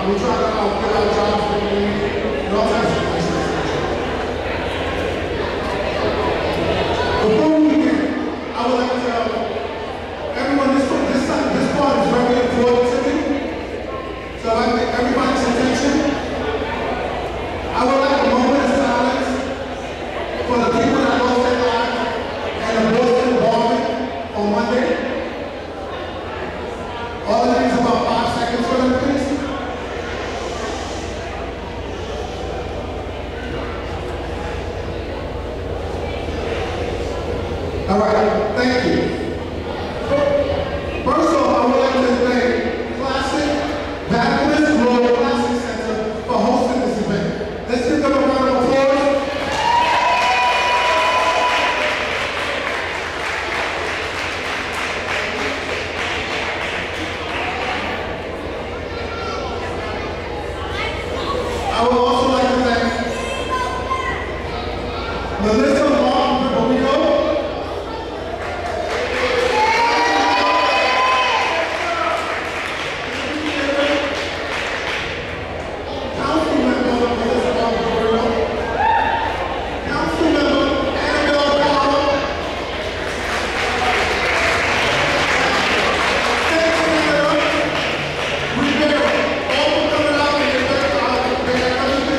We try to get our jobs for the community and all types of things. Before we begin, I would like to tell everyone this part is very important to me. So I think everybody's attention. I would like a moment of silence for the people that lost their lives and the Boston bombing on Monday. All the names about 5 seconds for them, please. All right, thank you. First off, I would like to thank Vacamas Glow Classic Center for hosting this event. Let's give them a round of applause. I would also like to thank Melissa Mark-Viverito, Councilmember Melissa Mark-Viverito, Councilmember Annabel, State Senator Rivera, all for coming out and their coming to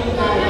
Thank you.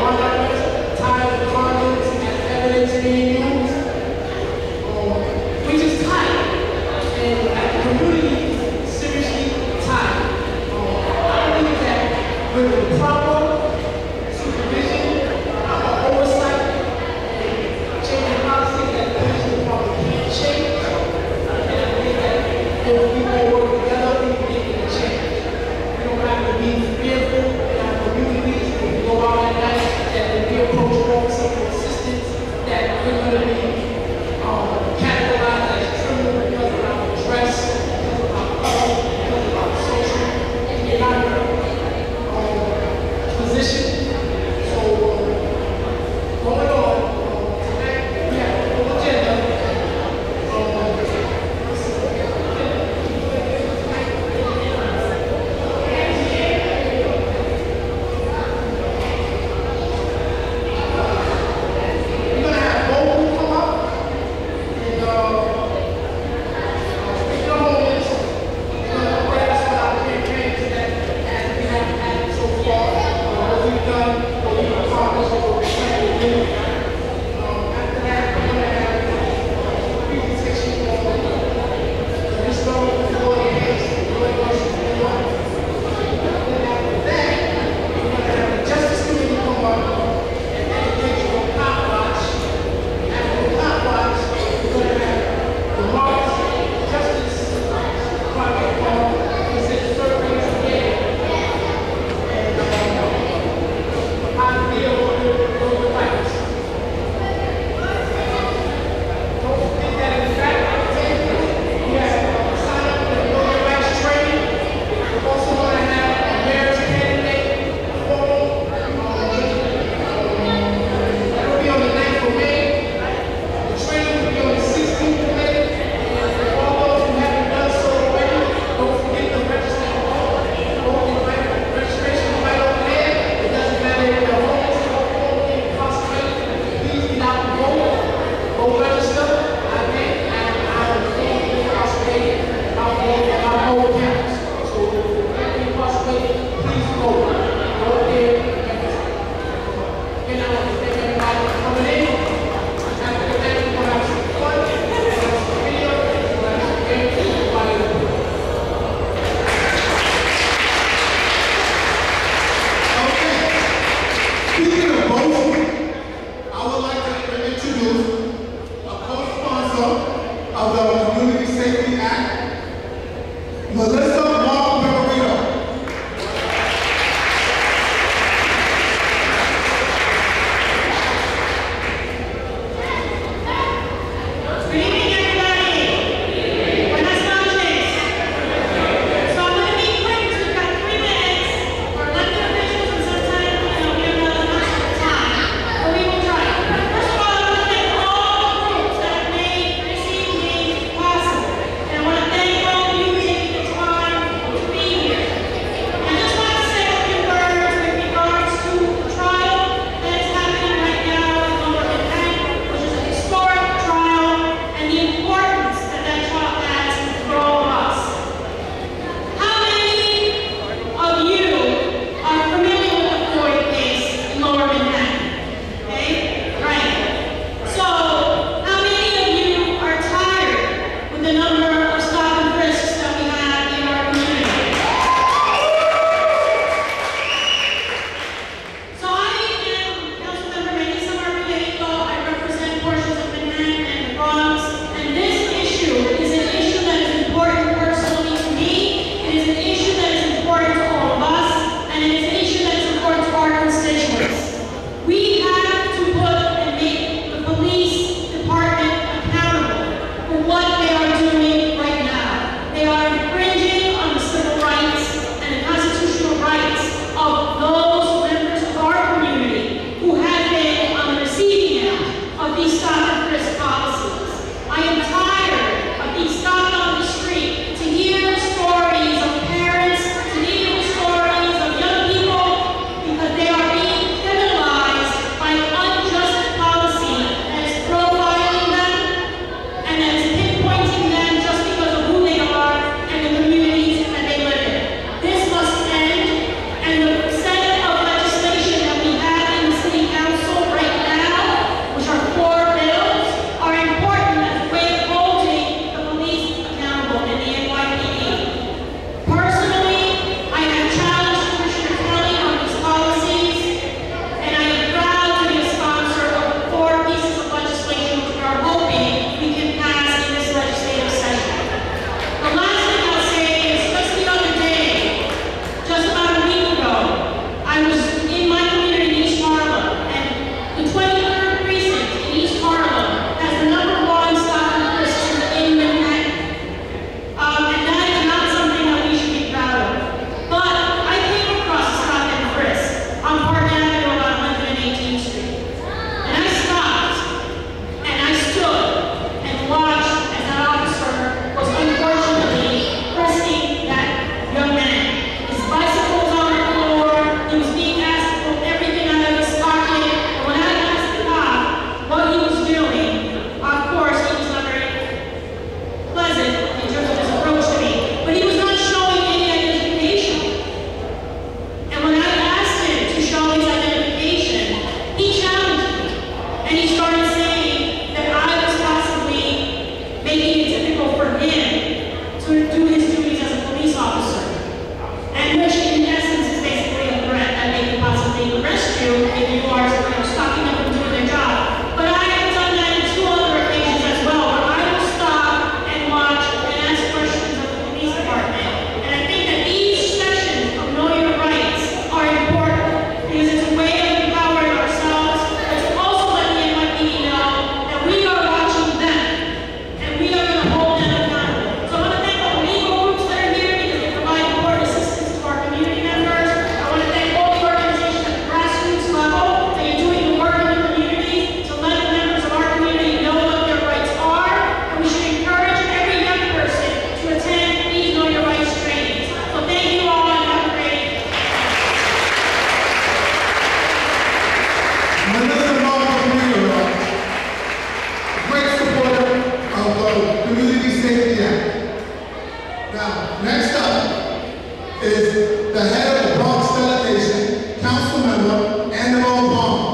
is the head of the Bronx delegation, Council Member Annabel Palma.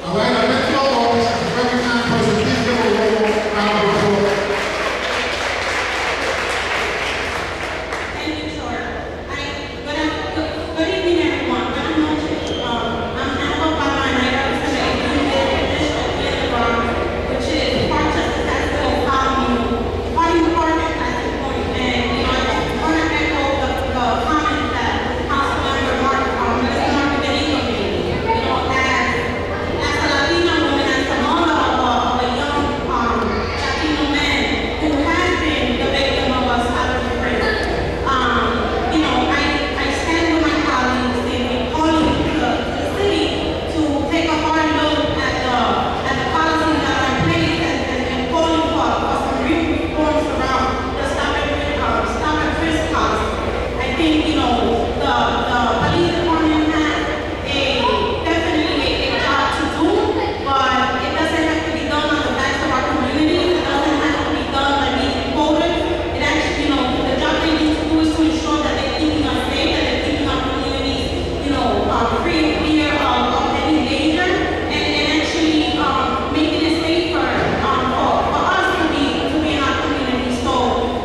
All right, I met y'all all. She's a very kind person. Please give her a round of applause. Thank you, Tor. Good evening, everyone. Buenas noches. I'm Annabel Palma, and I represent the 18th district in the Bronx, which is Park Justice Castle, Party Park and Classic Point. And I just want to echo the comments that Councilmember Mark-Viverito made. As a Latina woman, as a mother of a young Latino man who has been the victim of a Stop-and-Frisk, I stand with my colleagues in calling the city to take a hard look at the policies that are in place and calling for some real reforms around the Stop-and-Frisk policy. I think, the police department has definitely a job to do, but it doesn't have to be done on the backs of our communities. It doesn't have to be done by meeting quotas. It actually, the job they need to do is to ensure that they're keeping us safe, that they're keeping our communities, free and clear of any danger, and actually making it safer for us to be in our community. So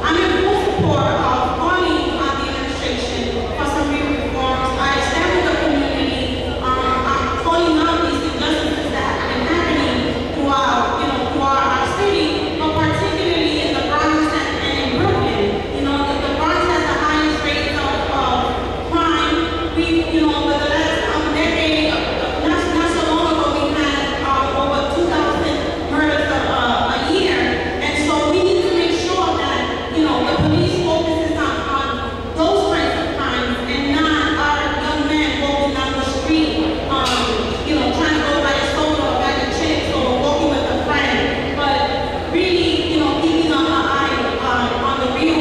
I'm in full support of calling on the administration for some real reforms. I stand with the community. I'm calling out these injustices that have been happening throughout our city, but particularly in the Bronx and in Brooklyn. The Bronx has the highest rates of crime. Over the last decade, not so long ago, we had over 2,000 murders a year, and so we need to make sure that the police focuses on those kinds of crimes and not our young men walking down the street, trying to go buy a soda or a bag of chips or walking with a friend, but really, keeping an eye on the real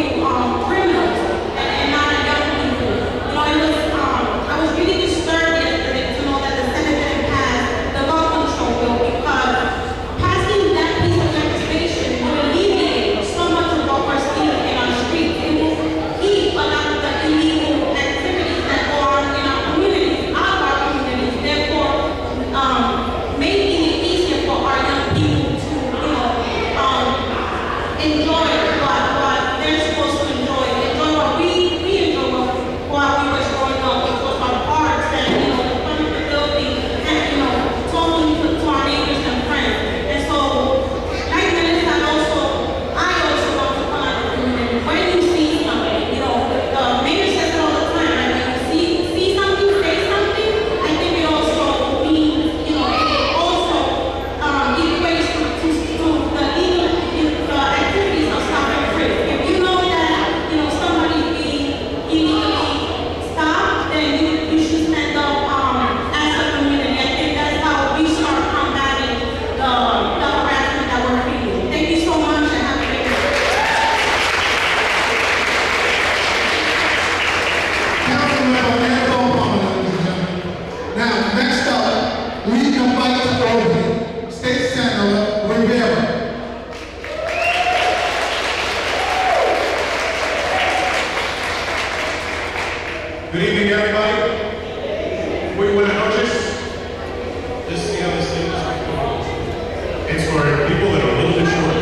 criminals and not our young people. I was really disturbed yesterday to know that the Senate didn't pass the gun control bill, because passing that piece of legislation would alleviate so much of what we're seeing in our streets. It will keep a lot of the illegal activities that go on in our communities out of our communities, therefore making it easier for our young people to enjoy what they're supposed to enjoy what we enjoy while we were growing up, which was our parks and the fun of the building and talking to our neighbors and friends. And so, like Melissa, I also want to call out the community. When you see something, the mayor says it all the time, right? When you see something, say something. I think it also means, it also equates to the legal activities of Stop-and-Frisk. If you know that somebody's being illegally stopped, then you should stand up as a community. I think that's how we start combating the harassment that we're feeling. Thank you so much, and have a great day. Councilmember Annabel Palma, ladies and gentlemen. Now, next up, we invite to open State Senator Rivera. Good evening, everybody. Muy buenas noches. This is the other thing. It's for people that are a little bit short.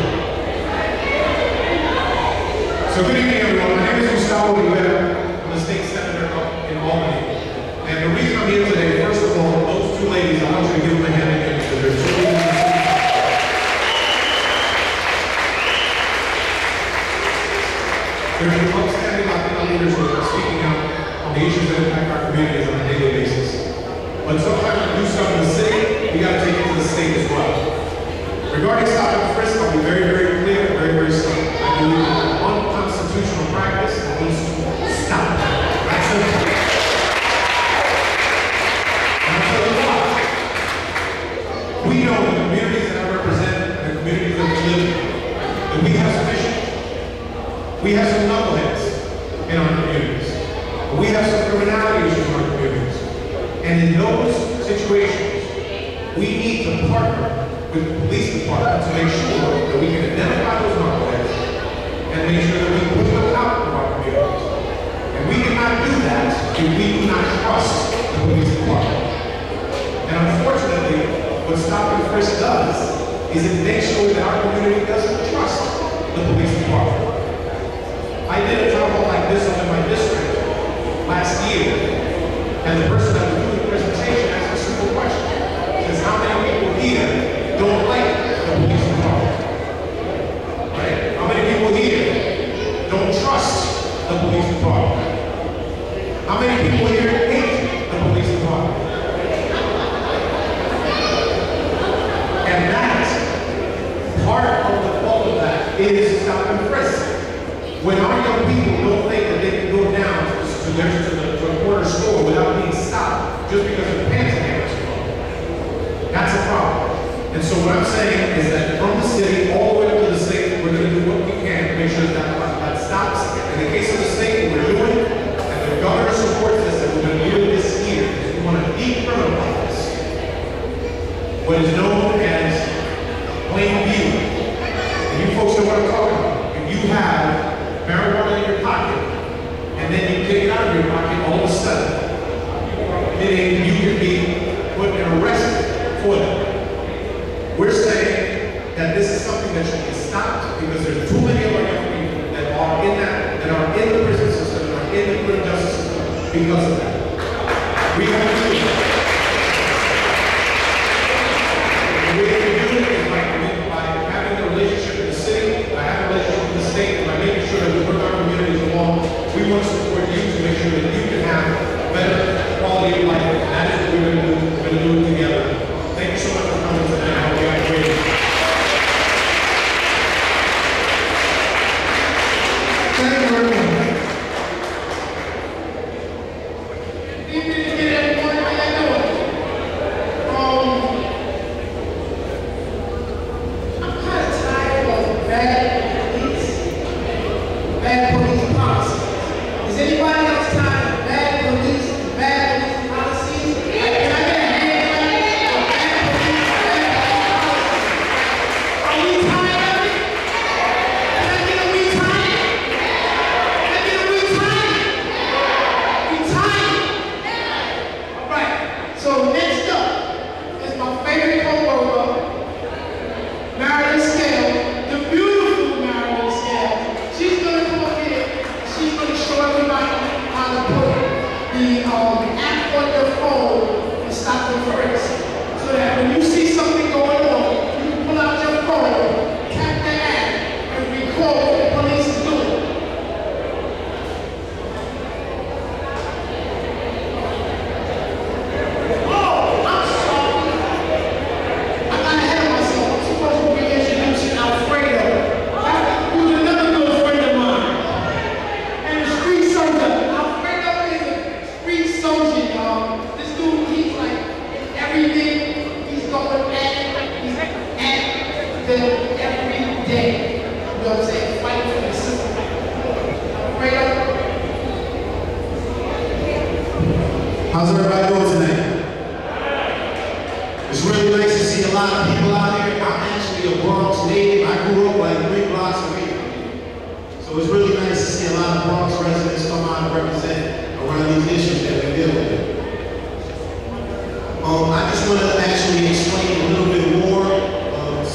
So good evening, everyone. My name is Gustavo Rivera. I'm the state senator in Albany. And the reason I'm here today, first of all, those two ladies, I want you to give them a hand again, because they're two ladies. There's some outstanding Latino leaders who are speaking out on the issues that impact our communities on a daily basis. But sometimes when we do stuff in the city, we got to take it to the state as well. Regarding Stop-and-Frisk, I'll be very, very clear and very, very simple. I believe in unconstitutional practice that needs to stop. That's it. And I'll tell you why. We know the communities that I represent and the communities that we live in, that we have some issues. We have some knuckleheads in our communities. We have some criminality issues in our communities. And in those situations, we need to partner with the police department to make sure that we can identify those knuckleheads and make sure that we put them out of our communities. And we cannot if we do not trust the police department. And unfortunately, what Stop-and-Frisk does is it makes sure that our community doesn't trust the police department. I did a town hall like this up in my district last year, and the person that was doing the presentation asked a simple question. He says, how many people here don't like the police department? Right? How many people here don't trust the police department? How many people here hate the police department? And that, part of the fault of that is Stop-and-Frisk. When our young people don't think that they can go down to the corner store without being stopped just because their pants are hanging, that's a problem. And so what I'm saying is that from the city all the way up to the state, we're going to do what we can to make sure that stops. In the case of the state, we're doing it, and the governor supports this, and we're going to do it this year, because we want to decriminalize what is known as plain view. And you folks know what I'm talking about. If you have marijuana in your pocket, and then you take it out of your pocket all of a sudden, meaning you can be put and arrested for that. We're saying that this is something that should be stopped because there's too many of our young people that are in the prison system, that are in the criminal justice system because of that. We have to do it. The way we do it is by having a relationship with the city, by having a relationship with the state, by making sure that we bring our communities along. We want to support you to make sure that you can have better quality of life. And that is what we're going to do. We're going to do it together. Thank you so much for coming tonight. I hope you enjoyed it. Thank you very much. How's everybody doing tonight? It's really nice to see a lot of people out here. I'm actually a Bronx native. I grew up like 3 blocks away from here. So it's really nice to see a lot of Bronx residents come out and represent around these issues that we deal with. I just want to actually explain a little bit more.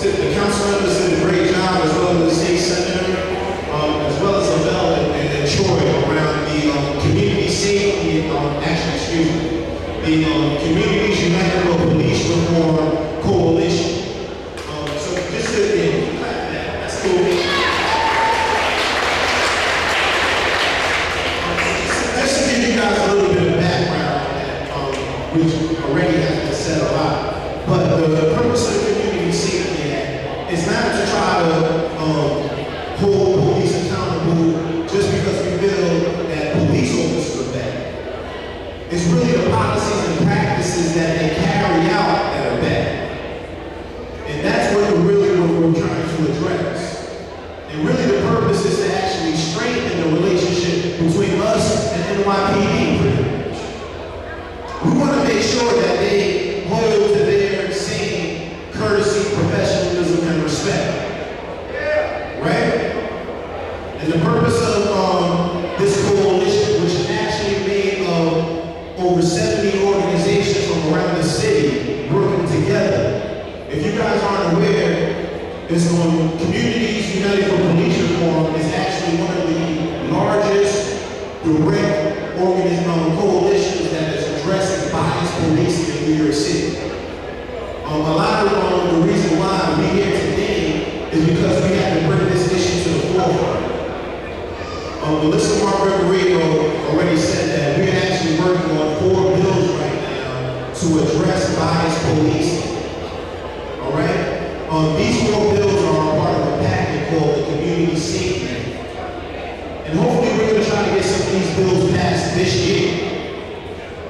The council members did a great job, as well as the state senator, as well as Annabel and Troy around the community safety, the Communities United Police Reform Coalition. So just to that's cool. Just to give you guys a little bit of background on that, which already has been said a lot. But the purpose of the Community Safety Act is not to try to hold police accountable just because we feel that police officers are bad. It's really the policies and practices that they carry out that are bad. And that's what we're trying to address. And really the purpose is to actually strengthen the relationship between us and NYPD pretty much. We want to make sure that they hold to their same courtesy, professionalism, and respect. Right? And the purpose of this coalition, which is actually made of is on Communities United for Police Reform. Is actually one of the largest direct coalitions that is addressing bias policing in New York City. A lot of the reason why we're here today is because we have to bring this issue to the forefront. Melissa Mark-Viverito already said that we're actually working on 4 bills right now to address bias policing. All right? These 4 bills are part of a package called the Community Safety Act. And hopefully we're going to try to get some of these bills passed this year.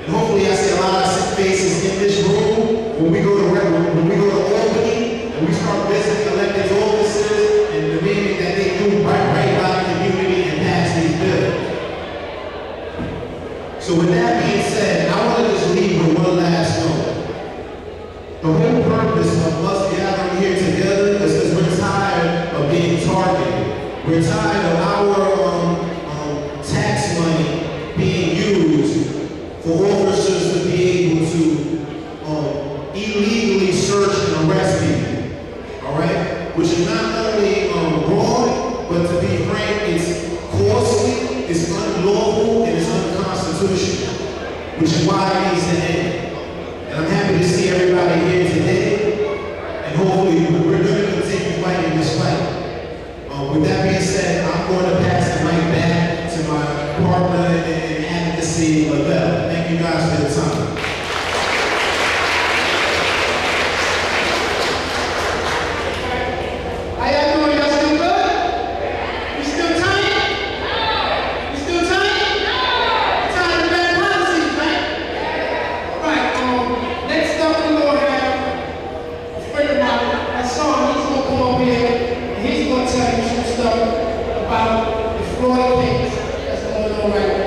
And hopefully I see a lot of faces in this room when we go to Albany and we start visiting elected offices and demanding that they do right by the community and pass these bills. So with that being said, I want to just leave with one last note. The whole purpose of us gathering here together is because we're tired of being targeted. We're tired of our tax money being used for officers to be able to illegally search and arrest people. All right? Which is not only wrong, but to be frank, it's costly, it's unlawful, and it's unconstitutional. Which is why it needs to end. And I'm happy to see everybody here today, and hopefully we're going to continue fighting this fight. With that being said, I'm going to pass the mic back to my partner in advocacy, Annabel. Thank you guys for the time. How y'all doing? Y'all still good? You still tight? You still tight? Tired of bad policies, right? Right. Next up, we're going to have a friend of mine. I saw him. He's going to come up here and he's going to tell you some stuff about the fraud case that's going on right now.